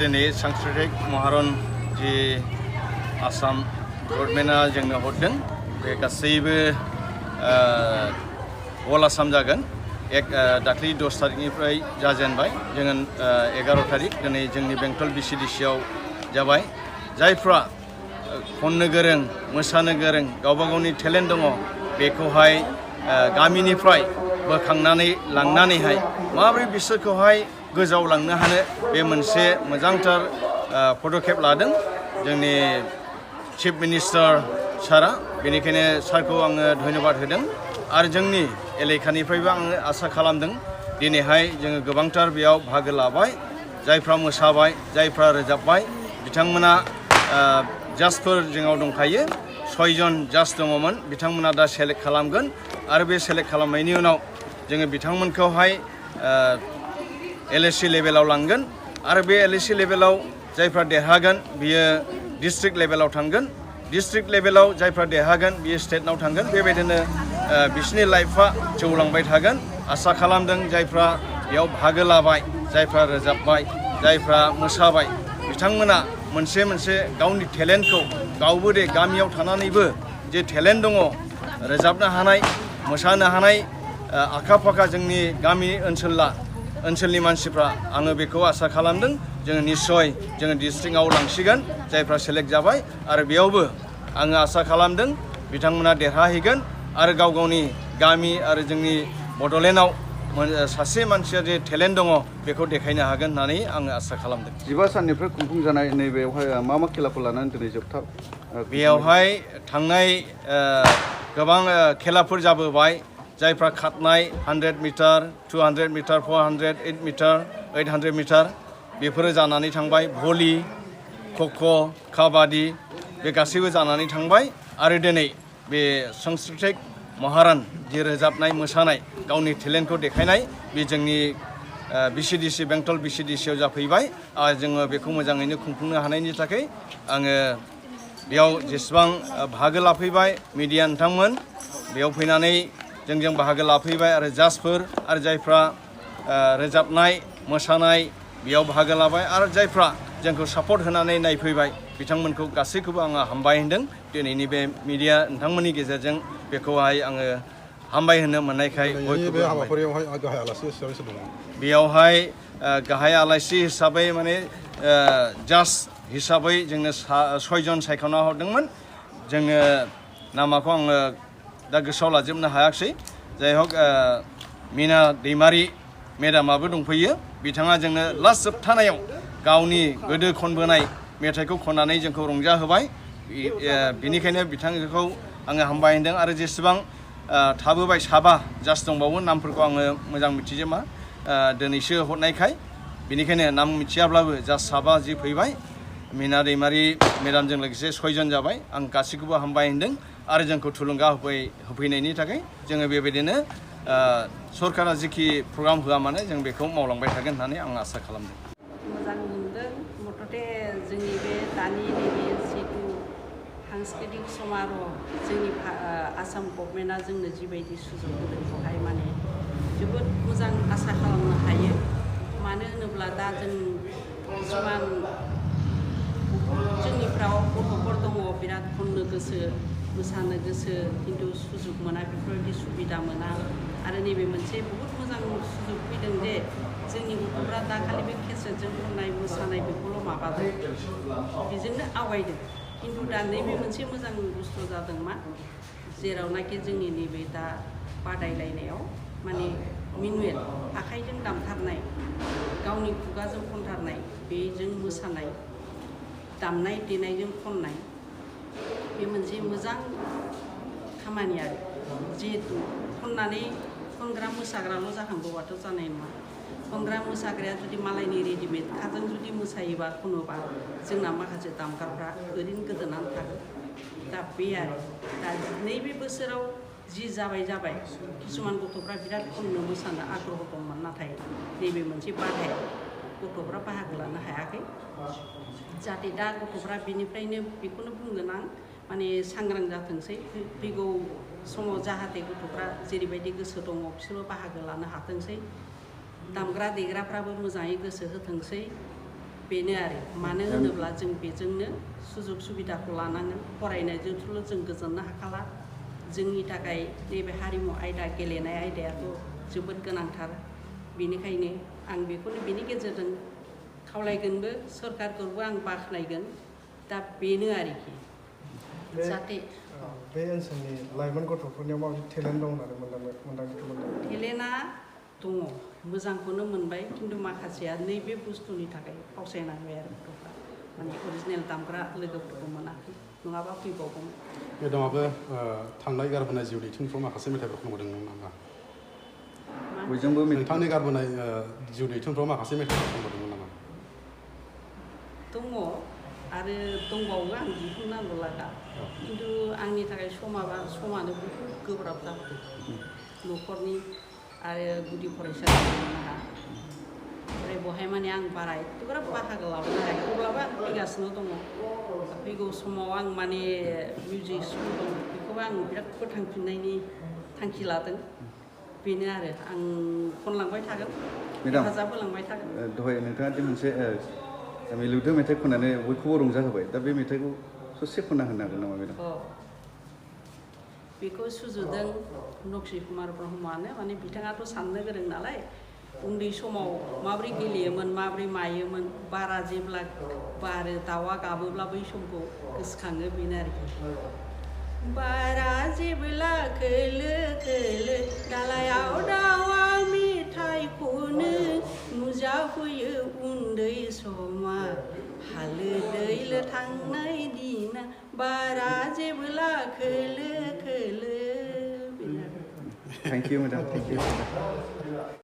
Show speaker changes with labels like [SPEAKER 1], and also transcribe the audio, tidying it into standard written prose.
[SPEAKER 1] दिनै सांस्कृतिक महारन जि आसाम गभर्नमेन्टआ जोंनो हरदों बे गासैबो अल आसाम जागोन दाख्लै 10 तारिखनिफ्राय जाजेनबाय जोङो 11 तारिख दिनै जोंनि बेंटल भिसिडिसिआव जाबाय जायफ्रा खननो गोरों मोसानो गोरों गावबा गावनि टेलेन्ट दङ बेखौहाय गामिनिफ्राय बोखांनानै लांनानैहाय माबोरै बिसोरखौहाय गोजौआव लांनो हानो बे मोनसे मोजांथार पदक्षेप लादों जोंनि चिफ मिनिस्टार सारा बेनिखायनो सारखौ आङो धन्यबाद होदों आरो जोंनि एलेकानिफ्रायबो आङो आसा खालामदों दिनैहाय जोङो गोबांथार बेयाव बाहागो लाबाय जायफ्रा मोसाबाय जायफ्रा रोजाबबाय बिथांमोना जाजफोर जोंनाव दंखायो 6 जन जाज दङमोन बिथांमोना दा सेलेक्ट खालामगोन आरो बे सेलेक्ट खालामनायनि उनाव जोङो बिथांमोनखौहाय LSC लेभेलाव लांगोन आरो बे LSC लेभेलाव जायफ्रा देरहागोन बियो डिस्ट्रिक्ट लेभेलाव थांगोन डिस्ट्रिक्ट लेभेलाव जायफ्रा देरहागोन बियो स्टेटनाव थांगोन बेबायदिनो बिसोरनि लाइफआ जौलांबाय थागोन आसा खालामदों जायफ्रा बेयाव बाहागो लाबाय जायफ्रा रोजाबबाय जायफ्रा मोसाबाय बिथांमोना मोनसे गावनि टेलेन्टखौ गावबो दे गामियाव थानानैबो जे टेलेन्ट दङ रोजाबनो हानाय मोसानो हानाय आखा फाखा जोंनि गामि ओनसोलनि मानसिफ्रा आङो बेखौ आसा खालामदों जोङो निश्चय जोङो डिस्ट्रिक्टआव लांसिगोन जायफ्रा सेलेक्ट जाबाय आरो बेयावबो आङो आसा खालामदों बिथांमोना देरहाहैगोन आरो गाव गावनि गामि आरो जोंनि बड'लेण्डआव सासे मानसिया जे टेलेन्ट दङ बेखौ देखायनो हागोन होननानै आङो आसा खालामदों
[SPEAKER 2] 15 साननिफ्राय खुंफुंजानाय नैबेयावहाय मा खेलाखौ लानानै दिनै जोबथा
[SPEAKER 1] बेयावहाय थांनाय गोबां खेलाफोर जाबोबाय जायफ्रा खारनाय 100 मिटार 200 मिटार 400 8 मिटार 800 मिटार बेफोरो जानानै थांबाय भलि खख' काबादि बे गासैबो जानानै थांबाय आरो दिनै बे सांस्कृतिक महारन जे रोजाबनाय मोसानाय गावनि टेलेन्टखौ देखायनाय बे जोंनि VCDC बेंटल VCDCआव जाफैबाय आरो जोङो बेखौ मोजाङैनो खुंफुंनो हानायनि थाखाय आङो बेयाव जेसेबां बाहागो लाफैबाय मिडिया नोंथांमोन बेयाव फैनानै जोंजों बाहागो लाफैबाय आरो जाजफोर आरो जायफ्रा रोजाबनाय मोसानाय बेयाव बाहागो लाबाय आरो जायफ्रा जोंखौ सापर्ट होनानै नायफैबाय बिथांमोनखौ गासैखौबो आङो हामबाय होनदों दिनैनि बे मिडिया नोंथांमोननि गेजेरजों बेखौहाय आङो हामबाय होनो मोननायखाय बेयावहाय गाहाय आलासि हिसाबै माने जाज हिसाबै जोंनो 6 जन सायख'ना हरदोंमोन जोङो नामाखौ आङो दा गोसोआव लाजोबनो हायाखै जायहक मिना दैमारि मेडामाबो दंफैयो बिथाङा जोंनो लास्ट जोबथानायाव गावनि गोदो खनबोनाय मेथाइखौ खननानै जोंखौ रंजाहोबाय बेनिखायनो बिथांखौ आङो हामबाय होनदों आरो जेसेबां थाबोबाय साबा जास्ट दंबावो नामफोरखौ आङो मोजां मिथिजोबा दिनैसो हरनायखाय बेनिखायनो नाम मिथियाब्लाबो जास्ट साबा जि फैबाय मिना दैमारि मेडामजों लोगोसे 6 जन जाबाय आं गासैखौबो हामबाय होनदों आरो जोंखौ थुलुंगा होफैनायनि थाखाय जोङो बेबायदिनो सरकारा जिखि प्रग्राम होआ मानो जों बेखौ मावलांबाय थागोन होननानै आं आसा खालामदों
[SPEAKER 3] मोजां मोनदों मथथे जोंनि बे दानि नैबे जिथु सांस्कृतिक समार'ह जोंनि आसाम गभर्नमेन्टआ जोंनो जिबायदि सुजुग होदों बेवहाय माने जोबोद मोजां आसा खालामनो हायो मानो होनोब्ला दा जों किसुमान जोंनिफ्राव गथ'फोर दङ बिराद खननो गोसो मोसानो गोसो खिन्थु सुजुग मोना बेफोरबायदि सुबिदा मोना आरो नैबे मोनसे बहुद मोजां सुजुग फैदों जे जोंनि गथ'फ्रा दा खालि बे केसेटजों खननाय मोसानाय बेखौल' माबादों बेजोंनो आवगायदों खिन्थु दा नैबे मोनसे मोजां बुस्थु जादों मा जेरावनाखि जोंनि नैबे दा बादायलायनायाव माने मिनुएल आखाइजों दामथारनाय गावनि खुगाजों खनथारनाय बेजों मोसानाय दामनाय देनायजों खननाय बे मोनसे मोजां खामानि आरो जिहेतु खननानै खनग्रा मोसाग्राल' जाखांगौबाथ' जानाय नङा खनग्रा मोसाग्राया जुदि मालायनि रेडिमेड खाजों जुदि मोसायोबा खनोबा जोंना माखासे दामग्राफ्रा ओरैनो गोदोनानै थागोन दा बे आरो दा नैबे बोसोराव जि जाबाय किसुमान गथ'फ्रा बिराद खननो मोसानो आग्रह दंमोन नाथाय नैबे मोनसे बाधायाव गथ'फ्रा बाहागो लानो हायाखै जाहाथे दा गथ'फ्रा बेनिफ्रायनो बेखौनो बुंगोन आं माने सांग्रां जाथोंसै फैगौ समाव जाहाथे गथ'फ्रा जेरैबायदि गोसो दङ बिसोरबो बाहागो लानो हाथोंसै दामग्रा देग्राफ्राबो मोजाङै गोसो होथोंसै बेनो आरो मानो होनोब्ला जों बेजोंनो सुजुग सुबिदाखौ लानांगोन फरायनायजोंल' जों गोजोननो हाखाला जोंनि थाखाय नैबे हारिमु आयदा गेलेनाय आयदायाथ' जोबोद गोनांथार बेनिखायनो आं बेखौनो बेनि गेजेरजों खावलायगोनबो सरकारखौबो आं बाख्नायगोन दा बेनो आरोखि जाहाथे
[SPEAKER 4] बे ओनसोलनि लाइमोन गथ'फोरनियाव माबायदि टेलेन्ट दं होननानै मोनदांथि
[SPEAKER 3] टेलेन्टआ दङ मोजांखौनो मोनबाय खिन्थु माखासेया नैबे बुस्थुनि थाखाय फावसायनांबाय आरो गथ'फ्रा माने अरिजिनेल दामग्रा लोगोफोरखौ मोनाखै नङाबा फैबावगौमोन
[SPEAKER 5] मेडामाबो थांनाय गारबोनाय जिउ दैथिंफ्राव माखासे मेथाइफोर खनबोदोंमोन नामा
[SPEAKER 2] बयजोंबो
[SPEAKER 5] नोंथांनि गारबोनाय जिउ दैथिंफ्राव माखासे मेथाइफोर खनबोदोंमोन नामा
[SPEAKER 3] दङ आरो दंबावो आं दिहुननांगौ लागा खिन्थु आंनि थाखाय समानो बहुद गोब्राब जाबोदों न'खरनि आरो गुदि फरायसालियाव आंहा ओमफ्राय बहाय माने आं बारा एथ'ग्राब बाहागो लाबोनो हायाखै अब्लाबो आं फैगासिनो दङ फैगौ समाव आं माने मिउजिक स्कुल दं बेखौबो आं बिराद फोथांफिननायनि थांखि लादों बेनो आरो आं खनलांबाय थागोन हेफाजाब होलांबाय थागोन
[SPEAKER 2] दहाय नोंथाङा दि मोनसे मिलौदो मेथाइ खननानै बयखौबो रंजाहोबाय दा बे मेथाइखौ ससे खनना होनो हागोन नामा मेडाम
[SPEAKER 3] बेखौ सुजुदों नक्सि कुमार ब्रह्मआनो माने बिथाङाथ' साननो गोरों नालाय उन्दै समाव माब्रै गेलेयोमोन माब्रै मायोमोन बारा जेब्ला बारो दाउआ गाबोब्ला बै समखौ गोसोखाङो बेनो आरोखि बारा जेब्ला खोलो खोलो दालायाव दाउआ मेथाइ खनो नुजाफैयो उन्दै समा हालो दैलो थांनाय दिना बारा जेब्ला खोलो खोलो
[SPEAKER 2] thank you madam thank you